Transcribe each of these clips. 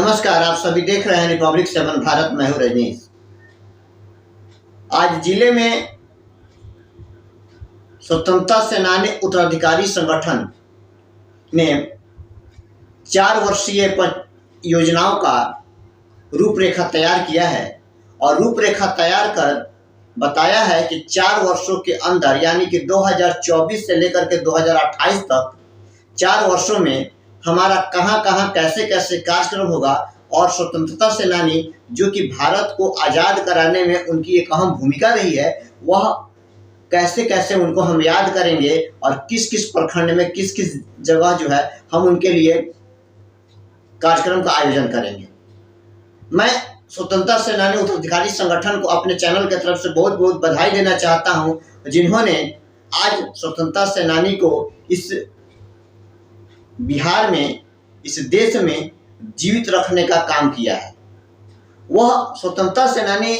नमस्कार, आप सभी देख रहे हैं रिपब्लिक 7 भारत। मैं हूं रजनीश। आज जिले में स्वतंत्रता सेनानी उत्तराधिकारी संगठन ने 4 वर्षीय योजनाओं का रूपरेखा तैयार किया है और रूपरेखा तैयार कर बताया है कि 4 वर्षों के अंदर यानी कि 2024 से लेकर के 2028 तक 4 वर्षों में हमारा कहां कहां कैसे कैसे कार्यक्रम होगा और स्वतंत्रता सेनानी जो कि भारत को आज़ाद कराने में उनकी एक अहम भूमिका रही है, वह कैसे कैसे उनको हम याद करेंगे और किस किस प्रखंड में किस किस जगह जो है हम उनके लिए कार्यक्रम का आयोजन करेंगे। मैं स्वतंत्रता सेनानी उत्तराधिकारी संगठन को अपने चैनल की तरफ से बहुत बहुत बधाई देना चाहता हूं, जिन्होंने आज स्वतंत्रता सेनानी को इस बिहार में, इस देश में जीवित रखने का काम किया है। वह स्वतंत्रता सेनानी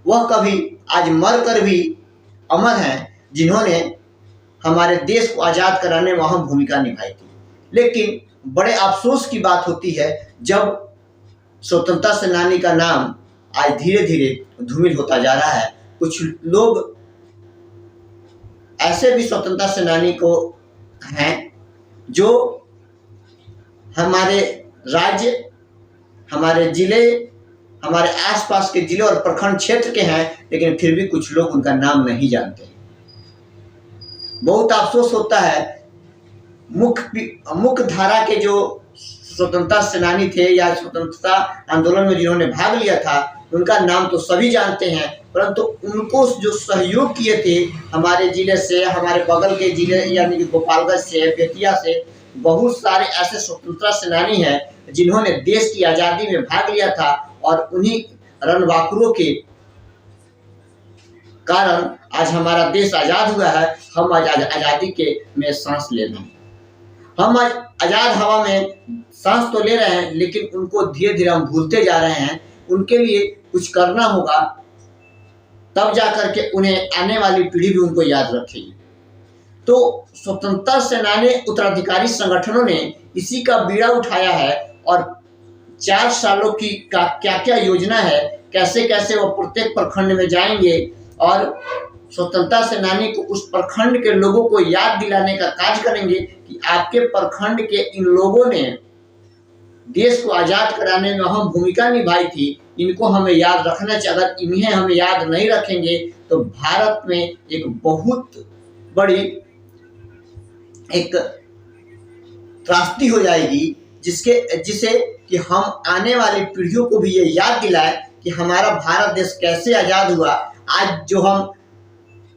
वह कभी आज मर कर भी अमर हैं, जिन्होंने हमारे देश को आज़ाद कराने में अहम भूमिका निभाई थी। लेकिन बड़े अफसोस की बात होती है जब स्वतंत्रता सेनानी का नाम आज धीरे धीरे धूमिल होता जा रहा है। कुछ लोग ऐसे भी स्वतंत्रता सेनानी को हैं जो हमारे राज्य, हमारे जिले, हमारे आसपास के जिले और प्रखंड क्षेत्र के हैं, लेकिन फिर भी कुछ लोग उनका नाम नहीं जानते। बहुत अफसोस होता है। मुख्य धारा के जो स्वतंत्रता सेनानी थे या स्वतंत्रता आंदोलन में जिन्होंने भाग लिया था, उनका नाम तो सभी जानते हैं, परंतु उनको जो सहयोग किए थे हमारे जिले से, हमारे बगल के जिले यानी कि गोपालगंज से, बेतिया से, बहुत सारे ऐसे स्वतंत्रता सेनानी हैं जिन्होंने देश की आज़ादी में भाग लिया था और उन्हीं रणबांकुरों के कारण आज हमारा देश आज़ाद हुआ है। हम आज आज़ादी के में सांस ले रहे हैं। हम आज आज़ाद हवा में सांस तो ले रहे हैं, लेकिन उनको धीरे धीरे हम भूलते जा रहे हैं। उनके लिए कुछ करना होगा, तब जाकर के उन्हें आने वाली पीढ़ी भी उनको याद रखेगी। तो स्वतंत्रता सेनानी उत्तराधिकारी संगठनों ने इसी का बीड़ा उठाया है और 4 सालों की का क्या क्या योजना है, कैसे कैसे वो प्रत्येक प्रखंड में जाएंगे और स्वतंत्रता सेनानी को उस प्रखंड के लोगों को याद दिलाने का कार्य करेंगे कि आपके प्रखंड के इन लोगों ने देश को आज़ाद कराने में अहम भूमिका निभाई थी, इनको हमें याद रखना चाहिए। अगर इन्हें हम याद नहीं रखेंगे तो भारत में एक बहुत बड़ी एक त्रासदी हो जाएगी, जिसे कि हम आने वाली पीढ़ियों को भी ये याद दिलाए कि हमारा भारत देश कैसे आज़ाद हुआ। आज जो हम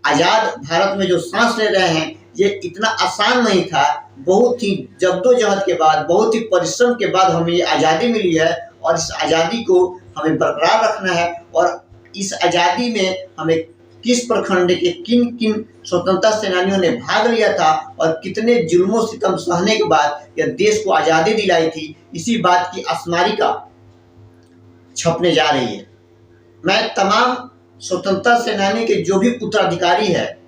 आज़ाद भारत में जो सांस ले रहे हैं, ये इतना आसान नहीं था। बहुत ही जद्दोजहद के बाद, बहुत ही परिश्रम के बाद हमें ये आज़ादी मिली है और इस आज़ादी को हमें बरकरार रखना है। और इस आज़ादी में हमें किस प्रखंड के किन किन स्वतंत्रता सेनानियों ने भाग लिया था और कितने जुल्मों सितम सहने के बाद यह देश को आज़ादी दिलाई थी, इसी बात की स्मारिका छपने जा रही है। मैं तमाम स्वतंत्रता सेनानी के जो भी उत्तराधिकारी है,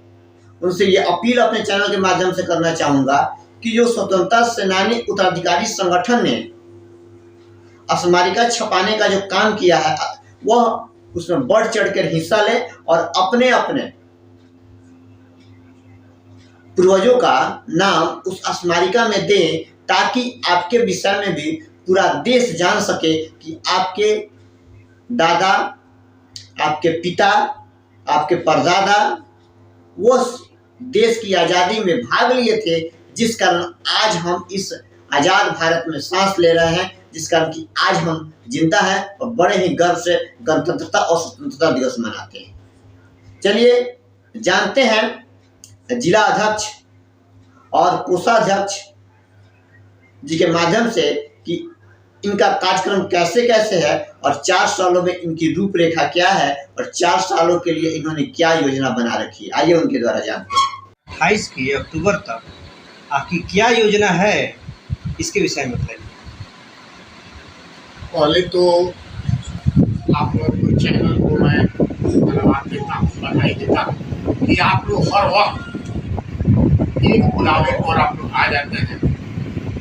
उनसे ये अपील अपने चैनल के माध्यम से करना चाहूँगा कि जो स्वतंत्रता सेनानी उत्तराधिकारी संगठन ने स्मारिका छपाने का जो काम किया है, वह उसमें बढ़ चढ़कर हिस्सा ले और अपने अपने पूर्वजों का नाम उस स्मारिका में दें, ताकि आपके विषय में भी पूरा देश जान सके कि आपके दादा, आपके पिता, आपके परदादा वो देश की आज़ादी में भाग लिए थे, जिस कारण आज हम इस आज़ाद भारत में सांस ले रहे हैं, जिस कारण कि आज हम जिंदा हैं और बड़े ही गर्व से गणतंत्रता और स्वतंत्रता दिवस मनाते हैं। चलिए जानते हैं जिला अध्यक्ष और कोषाध्यक्ष जी के माध्यम से कि इनका कार्यक्रम कैसे कैसे है और 4 सालों में इनकी रूपरेखा क्या है और 4 सालों के लिए इन्होंने क्या योजना बना रखी है। आइए उनके द्वारा जानते हैं। 28 की अक्टूबर तक आपकी क्या योजना है, इसके विषय में बताइए। पहले तो आप लोग के चैनल को मैं धन्यवाद देता हूँ, बधाई देता हूँ कि आप लोग हर वक्त एक बुलावे पर आप लोग आ जाते हैं, इसलिए बहुत बहुत बधाई। 28 की अक्टूबर तक आपकी क्या योजना है, इसके विषय में बताइए। पहले तो आप लोग के चैनल को मैं धन्यवाद देता हूँ, बधाई देता हूँ कि आप लोग हर वक्त एक बुलावे पर आप लोग आ जाते हैं,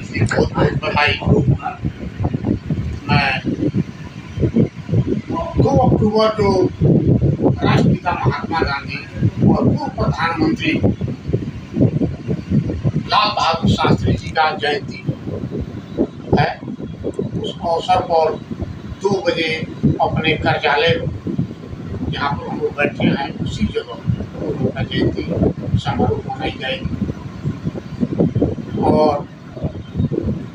इसलिए बहुत बहुत बधाई। 28 की अक्टूबर तक आपकी क्या योजना है, इसके विषय में बताइए। मैं 2 अक्टूबर जो राष्ट्रपिता महात्मा गांधी और पूर्व प्रधानमंत्री लाल बहादुर शास्त्री जी का जयंती है, उस अवसर पर 2 बजे अपने कार्यालय जहाँ पर हम लोग बैठे हैं उसी जगह उनका जयंती समारोह मनाई जाएगी। और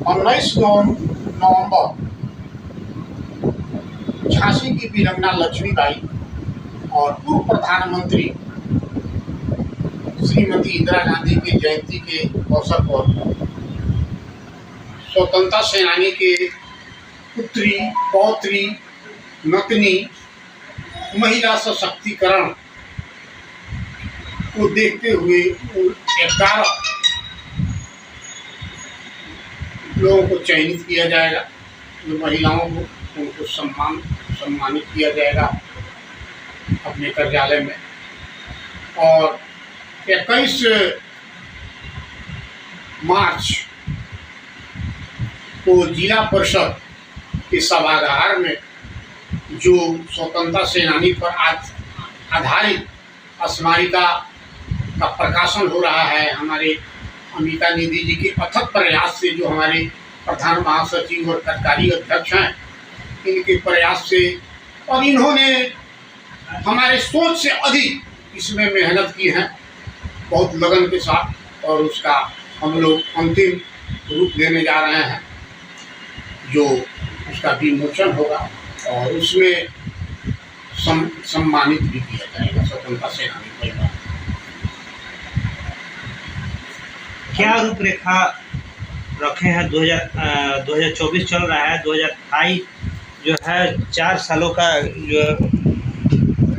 19 नवंबर झांसी की वीरांगना लक्ष्मीबाई और पूर्व प्रधानमंत्री श्रीमती इंदिरा गांधी की जयंती के अवसर पर स्वतंत्रता सेनानी के पुत्री, पौत्री, नतनी महिला सशक्तिकरण को देखते हुए 11 लोगों को चयनित किया जाएगा। जो महिलाओं को उनको सम्मानित किया जाएगा अपने कार्यालय में। और 21 मार्च को जिला परिषद के सभागार में जो स्वतंत्रता सेनानी पर आधारित स्मारिका का प्रकाशन हो रहा है, हमारे अमिता निधि जी के अथक प्रयास से, जो हमारे प्रधान महासचिव और कार्यकारी अध्यक्ष हैं, इनके प्रयास से, और इन्होंने हमारे सोच से अधिक इसमें मेहनत की है बहुत लगन के साथ, और उसका हम लोग अंतिम रूप देने जा रहे हैं, जो उसका विमोचन होगा और उसमें सम्मानित भी किया जाएगा स्वतंत्रता सेनानी परिवार। क्या रूपरेखा रखे हैं? 2024 चल रहा है, 2028 जो है 4 सालों का जो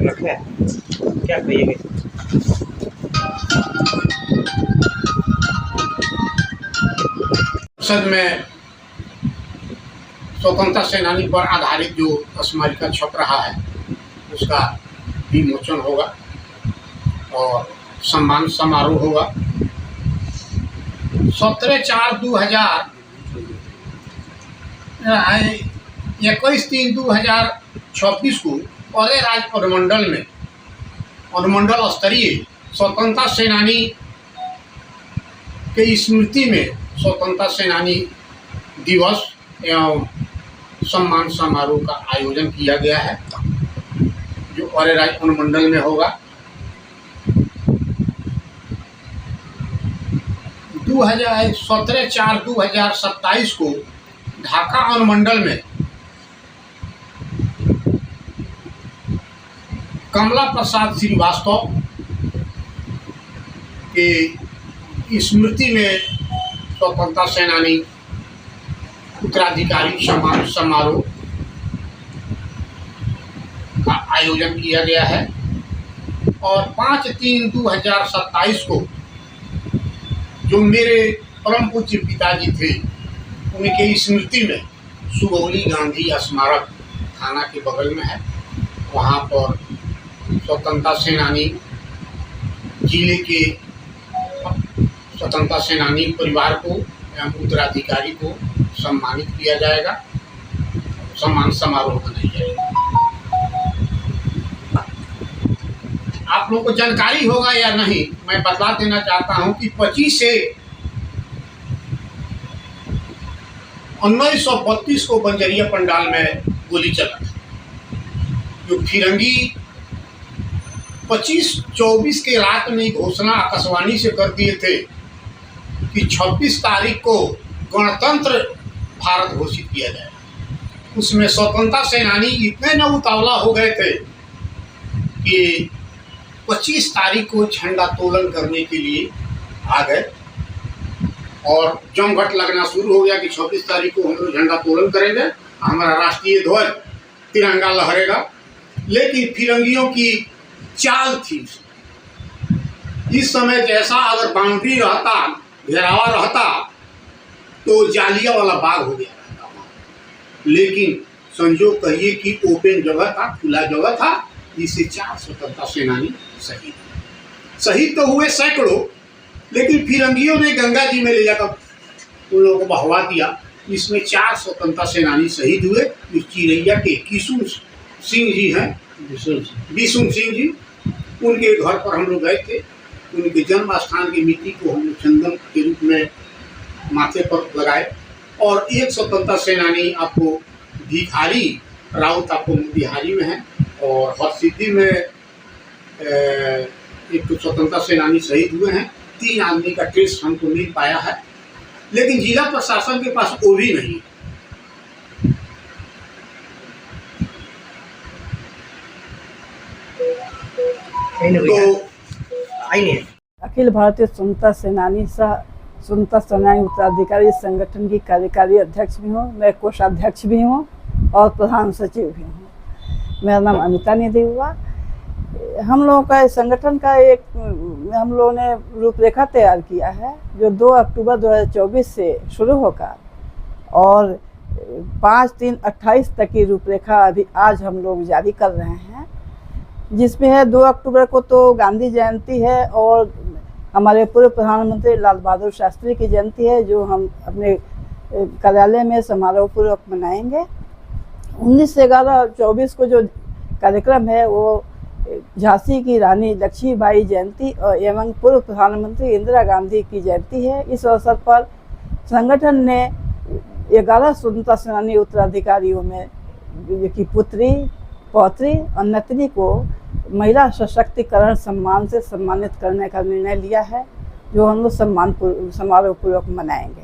रखे हैं, क्या कहिएगा? संसद में स्वतंत्रता सेनानी पर आधारित जो स्मारिका छप रहा है उसका विमोचन होगा और सम्मान समारोह होगा। 21/3/2026 को औरे राज्य अनुमंडल में अनुमंडल स्तरीय स्वतंत्रता सेनानी के स्मृति में स्वतंत्रता सेनानी दिवस एवं सम्मान समारोह का आयोजन किया गया है, जो औरे राज्य अनुमंडल में होगा। 17/4/2027 को ढाका अनुमंडल में कमला प्रसाद श्रीवास्तव के स्मृति में स्वतंत्रता सेनानी उत्तराधिकारी सम्मान समारोह का आयोजन किया गया है। और 5/3/2027 को जो मेरे परम पूज्य पिताजी थे, उनके स्मृति में सुगौली गांधी स्मारक थाना के बगल में है, वहाँ पर स्वतंत्रता सेनानी जिले के स्वतंत्रता सेनानी परिवार को एवं उत्तराधिकारी को सम्मानित किया जाएगा, सम्मान समारोह मनाई जाएगा। आप लोगों को जानकारी होगा या नहीं, मैं बता देना चाहता हूं कि 25 से 1932 को बंजरिया पंडाल में गोली चला था। जो फिरंगी 25-24 के रात में घोषणा आकाशवाणी से कर दिए थे कि 26 तारीख को गणतंत्र भारत घोषित किया जाएगा। उसमें स्वतंत्रता सेनानी इतने न उतावला हो गए थे कि 25 तारीख को झंडा तोलन करने के लिए आ गए और जमघट लगना शुरू हो गया कि 26 तारीख को हम लोग झंडा तोलन करेंगे, हमारा राष्ट्रीय ध्वज तिरंगा लहरेगा। लेकिन फिरंगियों की चाल थी, इस समय जैसा अगर बाउंड्री रहता, घेरावा रहता, तो जालिया वाला बाग हो गया रहता। लेकिन संजोग कहिए कि ओपन जगह था, खुला जगह था, जिससे 4 स्वतंत्रता सेनानी शहीद तो हुए सैकड़ों, लेकिन फिरंगियों ने गंगा जी में ले जाकर उन लोगों को बहवा दिया। इसमें 4 स्वतंत्रता सेनानी शहीद हुए। इस चिरैया के किशुन सिंह जी हैं, बिशुन सिंह जी, उनके घर पर हम लोग गए थे। उनके जन्म स्थान की मिट्टी को हम लोग चंदन के रूप में माथे पर लगाए। और एक स्वतंत्रता सेनानी आपको भिखारी राउत आपको बिहारी में है, और हरसिद्धि में एक तो स्वतंत्रता सेनानी शहीद हुए हैं। 3 आदमी का ट्रेस हमको मिल पाया है, लेकिन जिला प्रशासन के पास वो भी नहीं। तो अखिल भारतीय स्वतंत्रता सेनानी सह स्वतंत्रता सेनानी उत्तराधिकारी संगठन की कार्यकारी अध्यक्ष भी हूँ, मैं कोषाध्यक्ष भी हूँ और प्रधान सचिव भी हूँ। मेरा नाम अमिता निधि हुआ। हम लोगों का संगठन का एक हम लोगों ने रूपरेखा तैयार किया है, जो 2 अक्टूबर 2024 से शुरू होकर और 5/3/28 तक की रूपरेखा अभी आज हम लोग जारी कर रहे हैं, जिसमें है 2 अक्टूबर को तो गांधी जयंती है और हमारे पूर्व प्रधानमंत्री लाल बहादुर शास्त्री की जयंती है, जो हम अपने कार्यालय में समारोह पूर्वक मनाएंगे। 19 से 11/24 को जो कार्यक्रम है वो झांसी की रानी लक्ष्मीबाई जयंती एवं पूर्व प्रधानमंत्री इंदिरा गांधी की जयंती है। इस अवसर पर संगठन ने 11 स्वतंत्रता सेनानी उत्तराधिकारियों में की पुत्री, पौत्री और नतनी को महिला सशक्तिकरण सम्मान से सम्मानित करने का निर्णय लिया है, जो हम लोग समारोह पूर्वक मनाएंगे।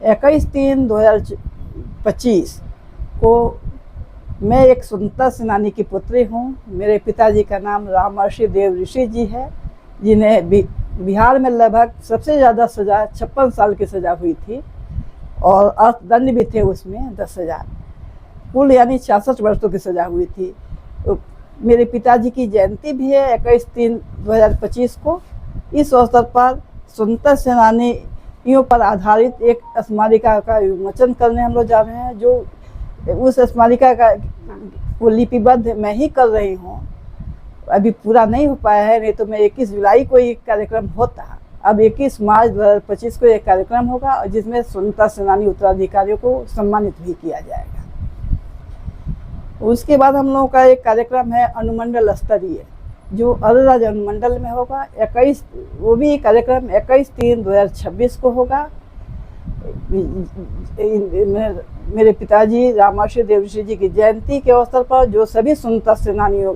21/3/2025 को मैं एक स्वतंत्रता सेनानी की पुत्री हूँ। मेरे पिताजी का नाम रामर्षि देव ऋषि जी है, जिन्हें बिहार में लगभग सबसे ज़्यादा सज़ा 56 साल की सज़ा हुई थी और अर्थदंड भी थे उसमें 10,000, कुल यानी 66 वर्षों की सज़ा हुई थी। तो मेरे पिताजी की जयंती भी है 21/3/2025 को। इस अवसर पर स्वतंत्रता सेनानियों पर आधारित एक स्मारिका का विमोचन करने हम लोग जा रहे हैं, जो उस स्मारिका का वो लिपिबद्ध मैं ही कर रही हूँ। अभी पूरा नहीं हो पाया है, नहीं तो मैं 21 जुलाई को ये कार्यक्रम होता। अब 21 मार्च 2025 को एक कार्यक्रम होगा, और जिसमें स्वतंत्रता सेनानी उत्तराधिकारियों को सम्मानित भी किया जाएगा। उसके बाद हम लोगों का एक कार्यक्रम है अनुमंडल स्तरीय, जो अलग राज्य अनुमंडल में होगा। 21 वो भी कार्यक्रम 21/3/2026 को होगा। मेरे पिताजी रामर्षि देव ऋषि जी की जयंती के अवसर पर जो सभी स्वतंत्रता सेनानियों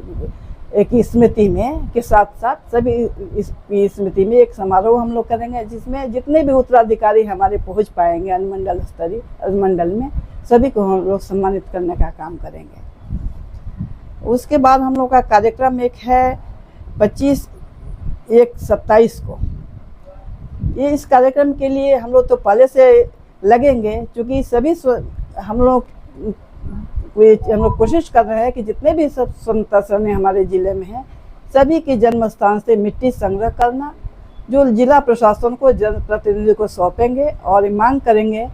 की स्मृति में के साथ साथ सभी इस स्मृति में एक समारोह हम लोग करेंगे, जिसमें जितने भी उत्तराधिकारी हमारे पहुंच पाएंगे अनुमंडल स्तरीय अनुमंडल में, सभी को हम लोग सम्मानित करने का काम करेंगे। उसके बाद हम लोग का कार्यक्रम एक है 25/1/27 को। ये इस कार्यक्रम के लिए हम लोग तो पहले से लगेंगे, क्योंकि सभी हम लोग कोशिश कर रहे हैं कि जितने भी सब स्वतंत्रता सेनानी हमारे ज़िले में हैं, सभी के जन्म स्थान से मिट्टी संग्रह करना, जो जिला प्रशासन को जनप्रतिनिधि को सौंपेंगे और मांग करेंगे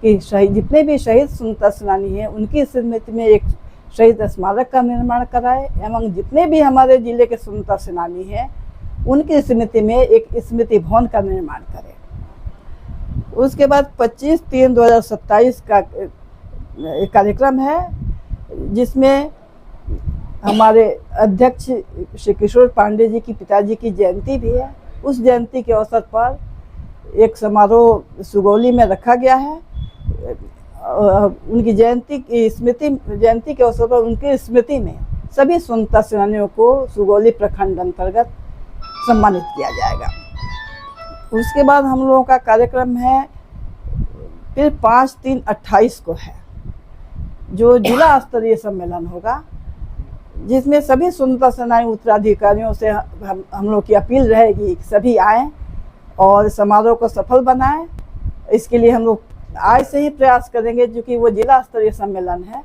कि शहीद जितने भी शहीद स्वतंत्रता सेनानी हैं उनकी स्मृति में एक शहीद स्मारक का निर्माण कराए, एवं जितने भी हमारे ज़िले के स्वतंत्रता सेनानी हैं उनकी स्मृति में एक स्मृति भवन का निर्माण करें। उसके बाद 25/3/2027 का कार्यक्रम है, जिसमें हमारे अध्यक्ष श्री किशोर पांडे जी की पिताजी की जयंती भी है। उस जयंती के अवसर पर एक समारोह सुगौली में रखा गया है। उनकी जयंती के अवसर पर उनकी स्मृति में सभी स्वतंत्रता सेनानियों को सुगौली प्रखंड अंतर्गत सम्मानित किया जाएगा। उसके बाद हम लोगों का कार्यक्रम है फिर 5/3/28 को है, जो जिला स्तरीय सम्मेलन होगा, जिसमें सभी स्वतंत्रता सेनानी उत्तराधिकारियों से हम लोग की अपील रहेगी कि सभी आएँ और समारोह को सफल बनाएं। इसके लिए हम लोग आज से ही प्रयास करेंगे, क्योंकि वो जिला स्तरीय सम्मेलन है,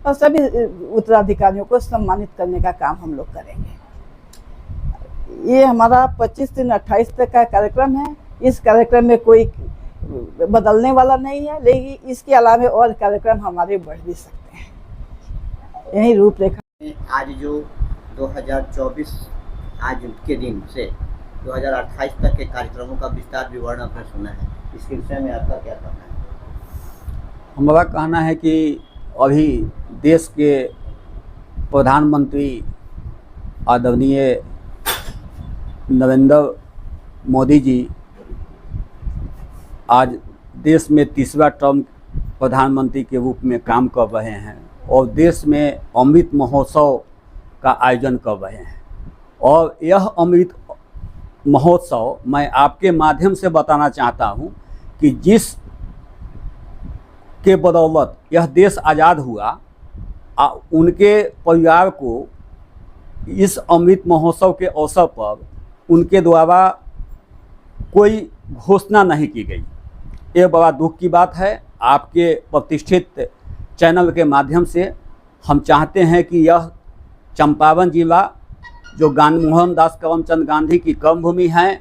और सभी उत्तराधिकारियों को सम्मानित करने का काम हम लोग करेंगे। ये हमारा 25/3/28 तक का कार्यक्रम है। इस कार्यक्रम में कोई बदलने वाला नहीं है, लेकिन इसके अलावा और कार्यक्रम हमारे बढ़ भी सकते हैं। यही रूपरेखा। आज जो 2024 आज के दिन से 2028 तक के कार्यक्रमों का विस्तार विवरण आपने सुना है, इसके विषय में आपका क्या कहना है? हमारा कहना है कि अभी देश के प्रधानमंत्री आदरणीय नरेंद्र मोदी जी आज देश में तीसरा टर्म प्रधानमंत्री के रूप में काम कर रहे हैं और देश में अमृत महोत्सव का आयोजन कर रहे हैं। और यह अमृत महोत्सव मैं आपके माध्यम से बताना चाहता हूं कि जिस के बदौलत यह देश आज़ाद हुआ, उनके परिवार को इस अमृत महोत्सव के अवसर पर उनके द्वारा कोई घोषणा नहीं की गई। ये बड़ा दुख की बात है। आपके प्रतिष्ठित चैनल के माध्यम से हम चाहते हैं कि यह चंपारण जिला जो मोहनदास करमचंद गांधी की कर्मभूमि है,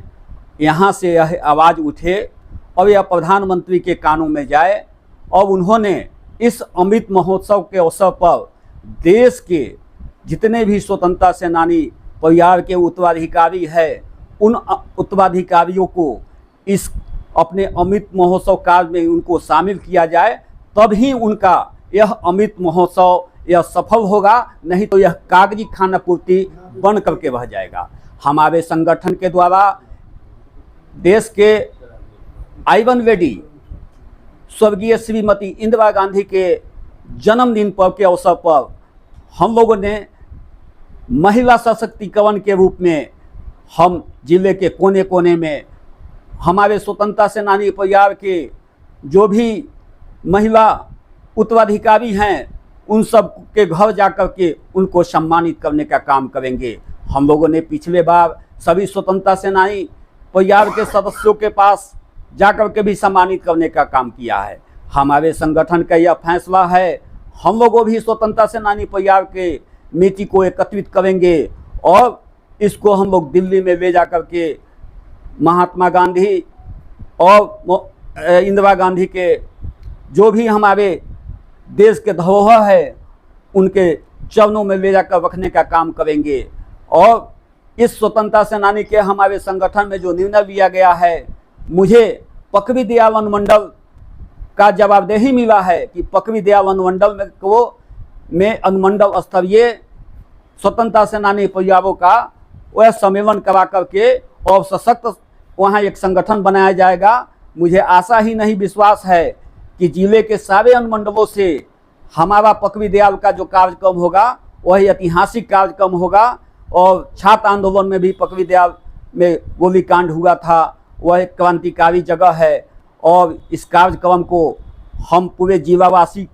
यहाँ से यह आवाज़ उठे और यह प्रधानमंत्री के कानों में जाए और उन्होंने इस अमृत महोत्सव के अवसर पर देश के जितने भी स्वतंत्रता सेनानी परिवार के उत्तराधिकारी है, उन उत्तराधिकारियों को इस अपने अमृत महोत्सव कार्य में उनको शामिल किया जाए, तभी उनका यह अमृत महोत्सव यह सफल होगा, नहीं तो यह कागजी खाना पूर्ति बन करके रह जाएगा। हमारे संगठन के द्वारा देश के आईवन वेडी स्वर्गीय श्रीमती इंदिरा गांधी के जन्मदिन पर्व के अवसर पर हम लोगों ने महिला सशक्तिकरण के रूप में हम जिले के कोने कोने में हमारे स्वतंत्रता सेनानी परिवार के जो भी महिला उत्तराधिकारी हैं, उन सब के घर जाकर के उनको सम्मानित करने का काम करेंगे। हम लोगों ने पिछले बार सभी स्वतंत्रता सेनानी परिवार के सदस्यों के पास जाकर के भी सम्मानित करने का काम किया है। हमारे संगठन का यह फैसला है, हम लोगों भी स्वतंत्रता सेनानी परिवार के मिट्टी को एकत्रित करेंगे और इसको हम लोग दिल्ली में ले जाकर के महात्मा गांधी और इंदिरा गांधी के जो भी हमारे देश के धरोहर है, उनके चरणों में ले जाकर रखने का काम करेंगे। और इस स्वतंत्रता सेनानी के हमारे संगठन में जो निर्णय लिया गया है, मुझे पकवी दयाल अनुमंडल का जवाबदेही मिला है कि पकवी दयाल अनुमंडल में अनुमंडल स्तरीय स्वतंत्रता सेनानी परिवारों का वह सम्मेलन करा करके और सशक्त वहाँ एक संगठन बनाया जाएगा। मुझे आशा ही नहीं विश्वास है कि जिले के सारे अनुमंडलों से हमारा पकवी दयाल का जो कार्यक्रम होगा वह ऐतिहासिक कार्यक्रम होगा। और छात्र आंदोलन में भी पकवी दयाल में गोलीकांड हुआ था, वह एक क्रांतिकारी जगह है और इस कार्यक्रम को हम पूरे जिलावासी,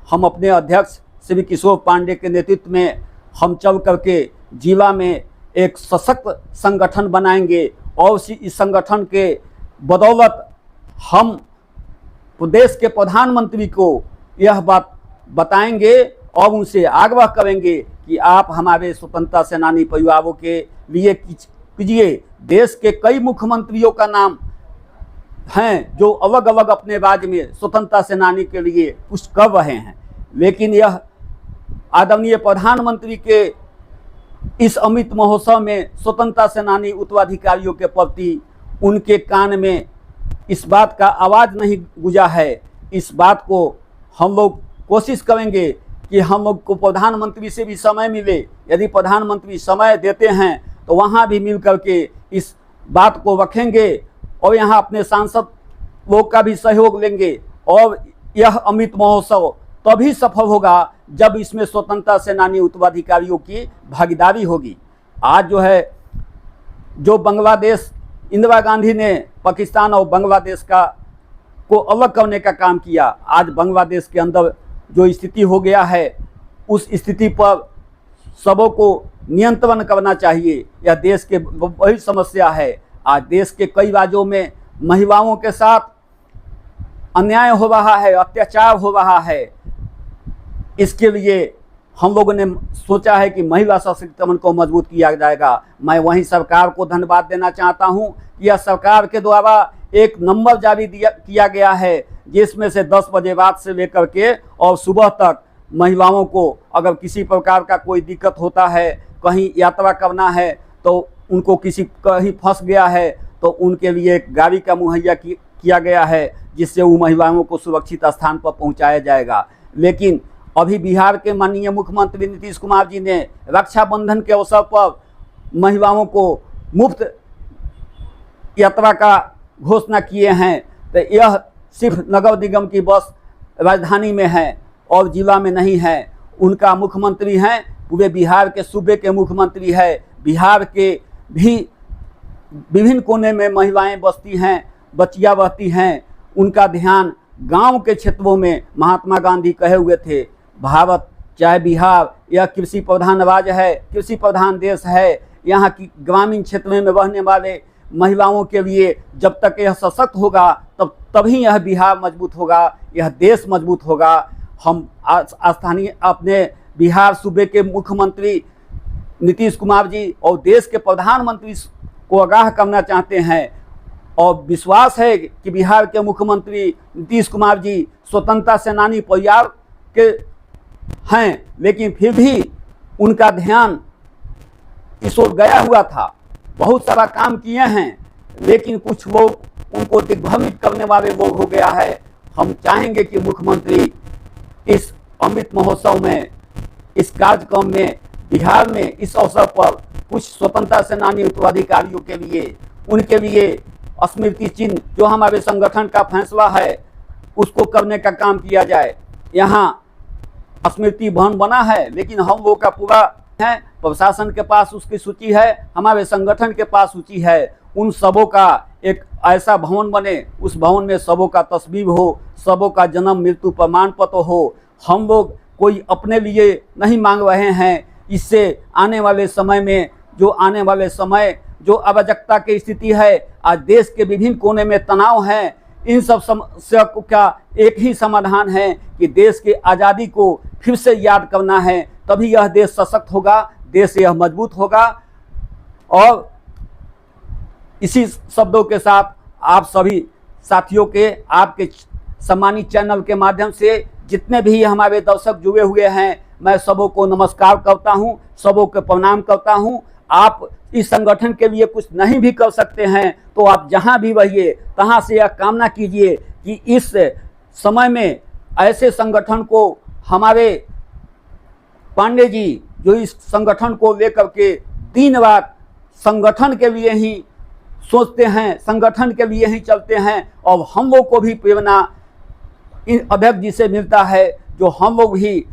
हम अपने अध्यक्ष श्री किशोर पांडे के नेतृत्व में हम चल करके जिला में एक सशक्त संगठन बनाएंगे और इस संगठन के बदौलत हम प्रदेश के प्रधानमंत्री को यह बात बताएंगे और उनसे आग्रह करेंगे कि आप हमारे स्वतंत्रता सेनानी परिवारों के लिए कीजिए। देश के कई मुख्यमंत्रियों का नाम हैं जो अलग अलग अपने राज्य में स्वतंत्रता सेनानी के लिए कुछ कर रहे हैं, लेकिन यह आदरणीय प्रधानमंत्री के इस अमृत महोत्सव में स्वतंत्रता सेनानी उत्तराधिकारियों के प्रति उनके कान में इस बात का आवाज़ नहीं गुंजा है। इस बात को हम लोग कोशिश करेंगे कि हम लोग को प्रधानमंत्री से भी समय मिले। यदि प्रधानमंत्री समय देते हैं तो वहाँ भी मिल करके इस बात को रखेंगे और यहाँ अपने सांसद लोग का भी सहयोग लेंगे और यह अमृत महोत्सव तभी सफल होगा जब इसमें स्वतंत्रता सेनानी उत्तराधिकारियों की भागीदारी होगी। आज जो बांग्लादेश, इंदिरा गांधी ने पाकिस्तान और बांग्लादेश को अलग करने का काम किया, आज बांग्लादेश के अंदर जो स्थिति हो गया है उस स्थिति पर सबों को नियंत्रण करना चाहिए। यह देश के बड़ी समस्या है। आज देश के कई राज्यों में महिलाओं के साथ अन्याय हो रहा है, अत्याचार हो रहा है। इसके लिए हम लोगों ने सोचा है कि महिला सशक्तिकरण को मजबूत किया जाएगा। मैं वहीं सरकार को धन्यवाद देना चाहता हूं कि यह सरकार के द्वारा एक नंबर जारी किया गया है जिसमें से 10 बजे रात से लेकर के और सुबह तक महिलाओं को अगर किसी प्रकार का कोई दिक्कत होता है, कहीं यात्रा करना है तो उनको कहीं फंस गया है तो उनके लिए एक गाड़ी का मुहैया किया गया है जिससे वो महिलाओं को सुरक्षित स्थान पर पहुंचाया जाएगा। लेकिन अभी बिहार के माननीय मुख्यमंत्री नीतीश कुमार जी ने रक्षाबंधन के अवसर पर महिलाओं को मुफ्त यात्रा का घोषणा किए हैं। तो यह सिर्फ नगर निगम की बस राजधानी में है और जिला में नहीं है। उनका मुख्यमंत्री हैं, पूरे बिहार के सूबे के मुख्यमंत्री है। बिहार के भी विभिन्न कोने में महिलाएं बसती हैं, बच्चियां रहती हैं। उनका ध्यान गांव के क्षेत्रों में, महात्मा गांधी कहे हुए थे, भारत चाहे बिहार यह कृषि प्रधान राज्य है, कृषि प्रधान देश है। यहाँ की ग्रामीण क्षेत्रों में रहने वाले महिलाओं के लिए जब तक यह सशक्त होगा तभी यह बिहार मजबूत होगा, यह देश मजबूत होगा। हम स्थानीय अपने बिहार सूबे के मुख्यमंत्री नीतीश कुमार जी और देश के प्रधानमंत्री को आगाह करना चाहते हैं और विश्वास है कि बिहार के मुख्यमंत्री नीतीश कुमार जी स्वतंत्रता सेनानी परिवार के हैं, लेकिन फिर भी उनका ध्यान इस ओर गया हुआ था। बहुत सारा काम किए हैं, लेकिन कुछ लोग उनको दिग्भ्रमित करने वाले लोग हो गया है। हम चाहेंगे कि मुख्यमंत्री इस अमृत महोत्सव में, इस कार्यक्रम में, बिहार में इस अवसर पर कुछ स्वतंत्रता सेनानी उत्तराधिकारियों के लिए, उनके लिए स्मृति चिन्ह जो हमारे संगठन का फैसला है उसको करने का काम किया जाए। यहाँ स्मृति भवन बना है, लेकिन हम लोगों का पूरा है, प्रशासन के पास उसकी सूची है, हमारे संगठन के पास सूची है। उन सबों का एक ऐसा भवन बने, उस भवन में सबों का तस्वीर हो, सबों का जन्म मृत्यु प्रमाण पत्र हो। हम लोग कोई अपने लिए नहीं मांग रहे हैं। इससे आने वाले समय में जो अराजकता की स्थिति है, आज देश के विभिन्न कोने में तनाव है, इन सब समस्या का एक ही समाधान है कि देश की आज़ादी को फिर से याद करना है, तभी यह देश सशक्त होगा, देश यह मजबूत होगा। और इसी शब्दों के साथ आप सभी साथियों के, आपके सम्मानित चैनल के माध्यम से जितने भी हमारे दर्शक जुड़े हुए हैं, मैं सबों को नमस्कार करता हूं, सबों को प्रणाम करता हूं। आप इस संगठन के लिए कुछ नहीं भी कर सकते हैं तो आप जहां भी रहिए तहां से यह कामना कीजिए कि इस समय में ऐसे संगठन को, हमारे पांडे जी जो इस संगठन को लेकर के दिन रात संगठन के लिए ही सोचते हैं, संगठन के लिए ही चलते हैं, और हम लोग को भी प्रेरणा इन अध्यक्ष जी से मिलता है, जो हम लोग भी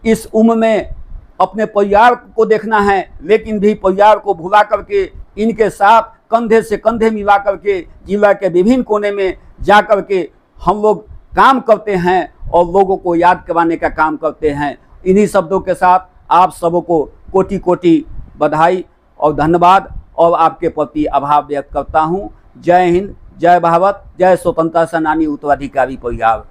इस उम्र में अपने परिवार को देखना है, लेकिन भी परिवार को भुला करके इनके साथ कंधे से कंधे मिला करके जिला के विभिन्न कोने में जा करके हम लोग काम करते हैं और लोगों को याद करवाने का काम करते हैं। इन्हीं शब्दों के साथ आप सबों को कोटि कोटि बधाई और धन्यवाद और आपके प्रति आभार व्यक्त करता हूँ। जय हिंद, जय भारत, जय स्वतंत्रता सेनानी उत्तराधिकारी परिवार।